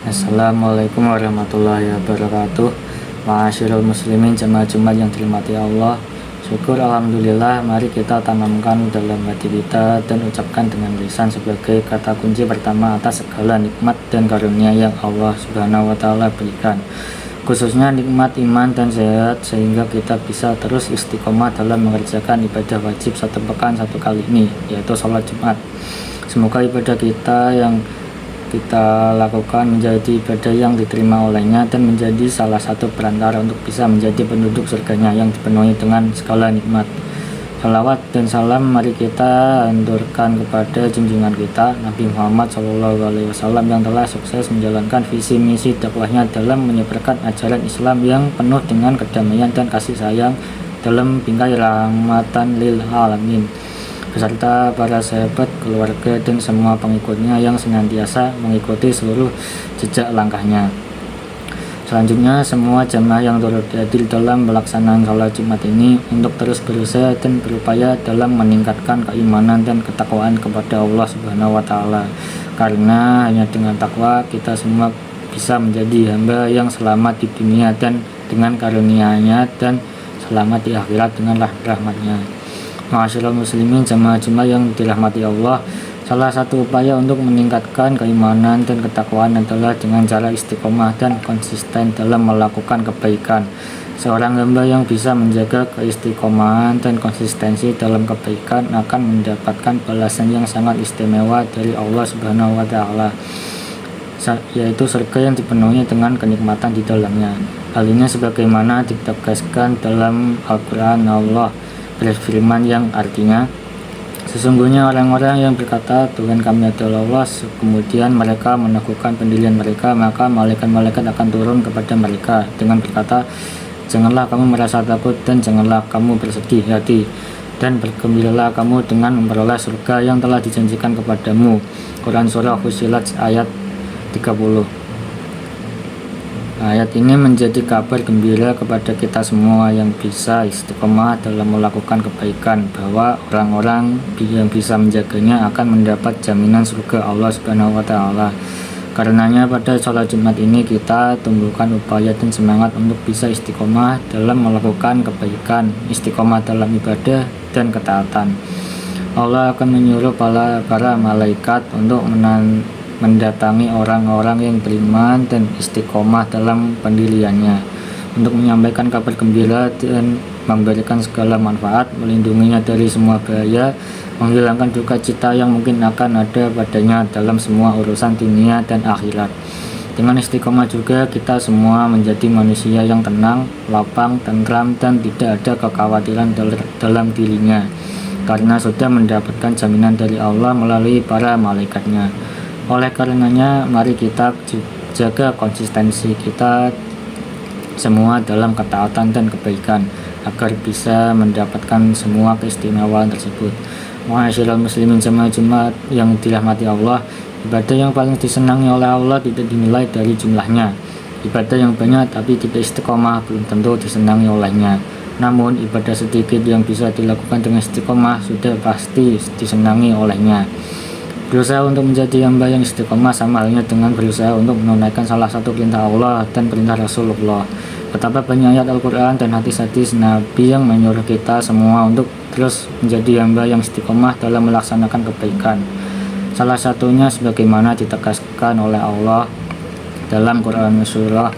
Assalamualaikum warahmatullahi wabarakatuh. Ma'asyiral muslimin jemaah Jumat yang dirahmati Allah. Syukur alhamdulillah, mari kita tanamkan dalam hati kita dan ucapkan dengan lisan sebagai kata kunci pertama atas segala nikmat dan karunia yang Allah Subhanahu wa taala berikan. Khususnya nikmat iman dan sehat sehingga kita bisa terus istiqomah dalam mengerjakan ibadah wajib satu pekan satu kali ini, yaitu sholat Jumat. Semoga ibadah kita yang kita lakukan menjadi ibadah yang diterima olehnya dan menjadi salah satu perantara untuk bisa menjadi penduduk surganya yang dipenuhi dengan segala nikmat. Salawat dan salam mari kita haturkan kepada junjungan kita Nabi Muhammad SAW yang telah sukses menjalankan visi misi dakwahnya dalam menyebarkan ajaran Islam yang penuh dengan kedamaian dan kasih sayang dalam bingkai rahmatan lil alamin, beserta para sahabat, keluarga, dan semua pengikutnya yang senantiasa mengikuti seluruh jejak langkahnya. Selanjutnya, semua jamaah yang turut hadir dalam pelaksanaan sholat Jumat ini untuk terus berusaha dan berupaya dalam meningkatkan keimanan dan ketakwaan kepada Allah Subhanahu wa taala. Karena hanya dengan takwa kita semua bisa menjadi hamba yang selamat di dunia dan dengan karunia-Nya dan selamat di akhirat dengan rahmat-Nya. Ma'asyiral muslimin jamaah Jumat yang dirahmati Allah, salah satu upaya untuk meningkatkan keimanan dan ketakwaan adalah dengan cara istiqomah dan konsisten dalam melakukan kebaikan. Seorang hamba yang bisa menjaga keistiqomahan dan konsistensi dalam kebaikan akan mendapatkan balasan yang sangat istimewa dari Allah Subhanahu wa taala, yaitu surga yang dipenuhi dengan kenikmatan di dalamnya. Hal ini sebagaimana ditegaskan dalam Al-Quran. Allah berfirman yang artinya, sesungguhnya orang-orang yang berkata Tuhan kami adalah Allah, kemudian mereka meneguhkan pendirian mereka, maka malaikat-malaikat akan turun kepada mereka dengan berkata, janganlah kamu merasa takut dan janganlah kamu bersedih hati, dan bergembiralah kamu dengan memperoleh surga yang telah dijanjikan kepadamu. Quran Surah Fussilat ayat 30. Ayat ini menjadi kabar gembira kepada kita semua yang bisa istiqomah dalam melakukan kebaikan, bahwa orang-orang yang bisa menjaganya akan mendapat jaminan surga Allah Subhanahu wa taala. Karenanya pada sholat Jumat ini kita tumbuhkan upaya dan semangat untuk bisa istiqomah dalam melakukan kebaikan, istiqomah dalam ibadah dan ketaatan. Allah akan menyuruh para malaikat untuk mendatangi orang-orang yang beriman dan istiqomah dalam pendiriannya untuk menyampaikan kabar gembira dan memberikan segala manfaat, melindunginya dari semua bahaya, menghilangkan duka cita yang mungkin akan ada padanya dalam semua urusan dunia dan akhirat. Dengan istiqomah juga kita semua menjadi manusia yang tenang, lapang, tentram, dan tidak ada kekhawatiran dalam dirinya, karena sudah mendapatkan jaminan dari Allah melalui para malaikatnya. Oleh karenanya, mari kita jaga konsistensi kita semua dalam ketaatan dan kebaikan agar bisa mendapatkan semua keistimewaan tersebut. Ma'asyiral muslimin jamaah Jumat yang dirahmati Allah, ibadah yang paling disenangi oleh Allah tidak dinilai dari jumlahnya. Ibadah yang banyak tapi tidak istiqomah belum tentu disenangi olehnya. Namun ibadah sedikit yang bisa dilakukan dengan istiqomah sudah pasti disenangi olehnya. Berusaha untuk menjadi hamba yang istiqomah sama halnya dengan berusaha untuk menunaikan salah satu perintah Allah dan perintah Rasulullah. Betapa banyak ayat Al-Quran dan hadis-hadis Nabi yang menyuruh kita semua untuk terus menjadi hamba yang istiqomah dalam melaksanakan kebaikan. Salah satunya sebagaimana ditegaskan oleh Allah dalam Quran Surah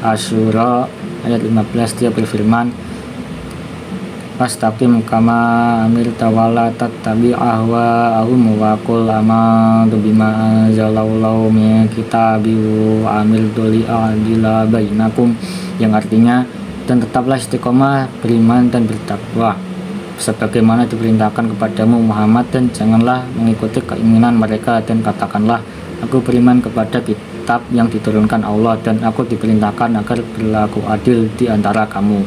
Asy-Syura ayat 15, Dia berfirman, fastaqim kama amirta wala tattabi ahwa'ahum wa qul amantu bima anzalallahu min kitabi wa amiltu li'adila bainakum, yang artinya, dan tetaplah istiqomah beriman dan bertakwa sebagaimana diperintahkan kepadamu Muhammad, dan janganlah mengikuti keinginan mereka, dan katakanlah aku beriman kepada kitab yang diturunkan Allah dan aku diperintahkan agar berlaku adil di antara kamu.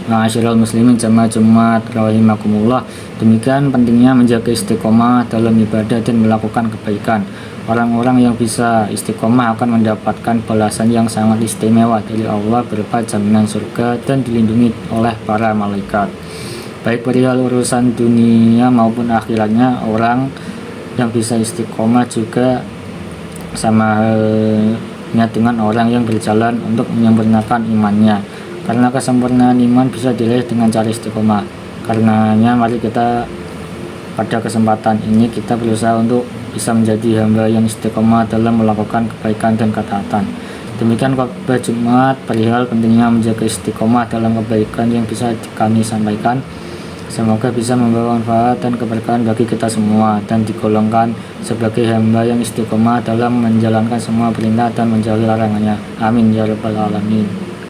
Ma'asyiral muslimin jamaah Jumat rahimakumullah, demikian pentingnya menjaga istiqomah dalam ibadah dan melakukan kebaikan. Orang-orang yang bisa istiqomah akan mendapatkan balasan yang sangat istimewa dari Allah berupa jaminan surga dan dilindungi oleh para malaikat. Baik perihal urusan dunia maupun akhiratnya, orang yang bisa istiqomah juga sama halnya dengan orang yang berjalan untuk menyempurnakan imannya, karena kesempurnaan iman bisa diraih dengan cara istiqomah. Karenanya mari kita pada kesempatan ini kita berusaha untuk bisa menjadi hamba yang istiqomah dalam melakukan kebaikan dan ketaatan. Demikian khotbah Jumat perihal pentingnya menjaga istiqomah dalam kebaikan yang bisa kami sampaikan. Semoga bisa membawa manfaat dan keberkahan bagi kita semua dan digolongkan sebagai hamba yang istiqomah dalam menjalankan semua perintah dan menjauhi larangannya. Amin ya rabbal alamin.